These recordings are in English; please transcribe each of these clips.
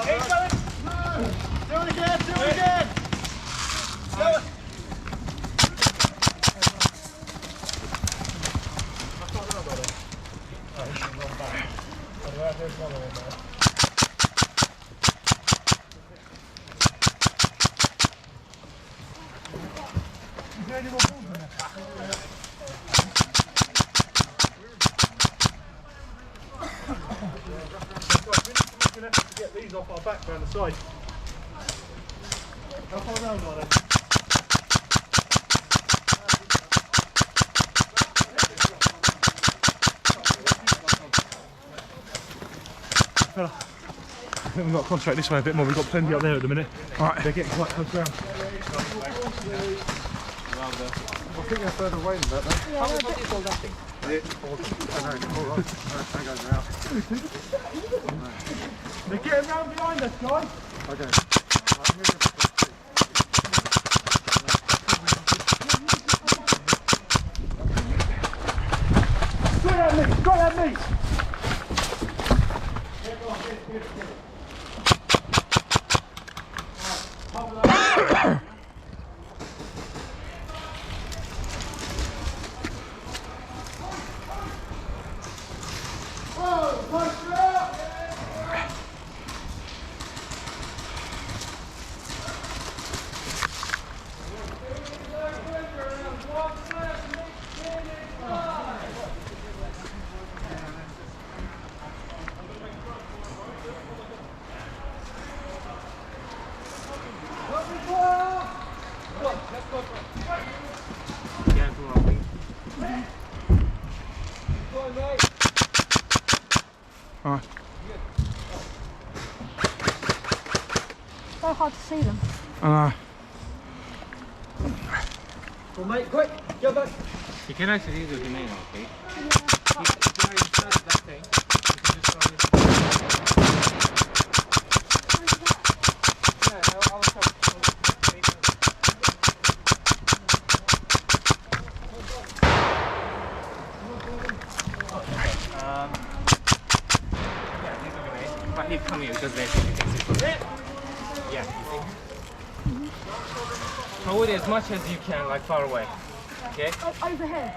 Do it again, do it again! Do it! Is there any more balls in there? We're going to have to get these off our back around the side. How far round are they? We've got to concentrate this way a bit more, we've got plenty up there at the minute. Alright. They're getting quite close round. I think they're further away than that though. Yeah, how much is all that thing? They're getting round behind us, guys. Okay. Straight at me! Alright. So hard to see them. I know. Well, mate, quick, go back. You can actually use the name, okay? Yeah. If you're inside of that thing, you can just throw it. Yeah, I'll but he'll come here because there's yeah, you see? Throw it as much as you can, like far away. Okay? Oh, over here.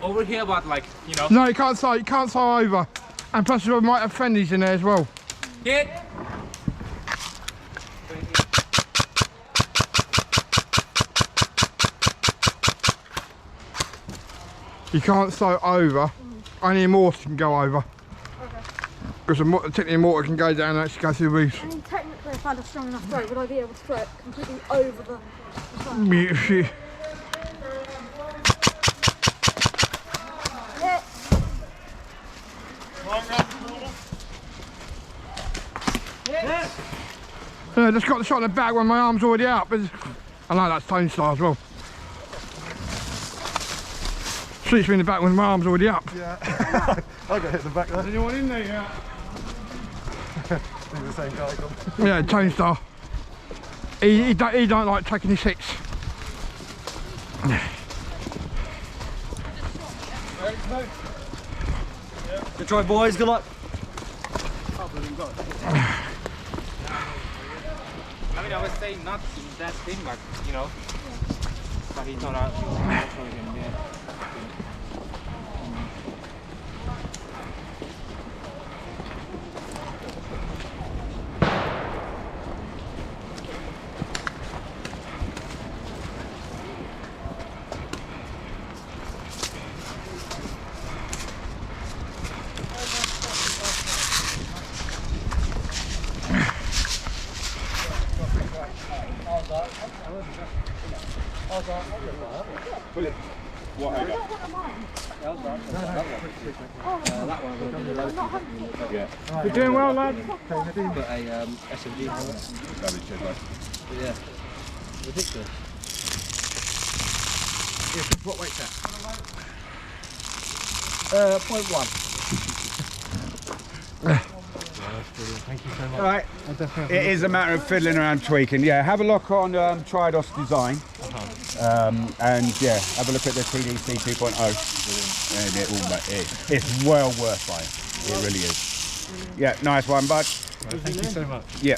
Over here, but like, you know. No, you can't say over. And plus we might have friendlies in there as well. Hit! You can't say over. Only a mortar can go over. Okay. Because technically a mortar can go down and actually go through the roofs. I mean, technically, if I had a strong enough throw, would I be able to throw it completely over the side? Yeah. Yeah, just got the shot in the back when my arm's already up. I know that's Tone Star as well. Shoots me in the back when my arm's already up. Yeah. I got hit in the back there. Is anyone in there yet? The same guy. Yeah, Tone Star. He don't like taking his hits. Good try, boys. Good luck. I mean, I was saying not that thing, but you know. But he thought I was showing him there. What? I don't want a mine. I'm not hungry. Yeah. You're doing well, lad. Put a SMG on it. Yeah. Ridiculous. What weight's that? 0.1. Thank you so much. All right, it is a matter of fiddling around, tweaking. Yeah, have a look on Tridos Design, and yeah, have a look at the TDC 2.0, and it's well worth buying. It really is. Yeah, nice one, bud. Thank you so much. Yeah.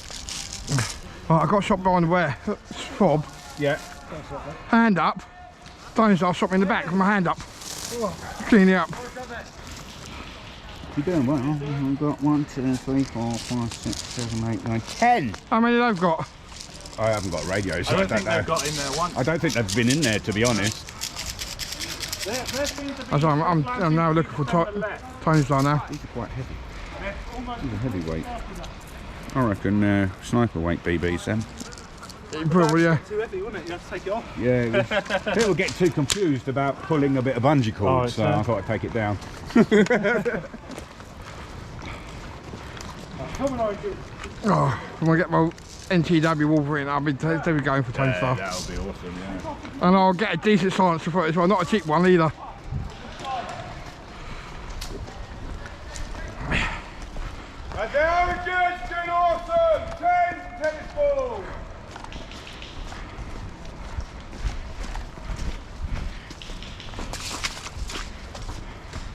Right, I got shot behind the where? Fob. Yeah. Hand up. Tony Star shot me in the back with my hand up. Clean it up. You're doing well. We've got 1, 2, 3, 4, 5, 6, 7, 8, 9, 10. How many they've got? I haven't got radios, so I I don't don't think know. they've got in there once. I don't think they've been in there, to be honest. I'm now looking for Tony Star now. These are quite heavy. These are heavyweight. I reckon sniper weight BBs then. Probably, yeah. Too heavy, wouldn't it? You have to take it off. Yeah, people get too confused about pulling a bit of bungee cord, so I thought I'd take it down. Oh, when I get my NTW Wolverine, I'll be going for Tony Star. That'll be awesome, yeah. And I'll get a decent silencer for it as well, not a cheap one either. And the Origins doing awesome! 10 tennis balls!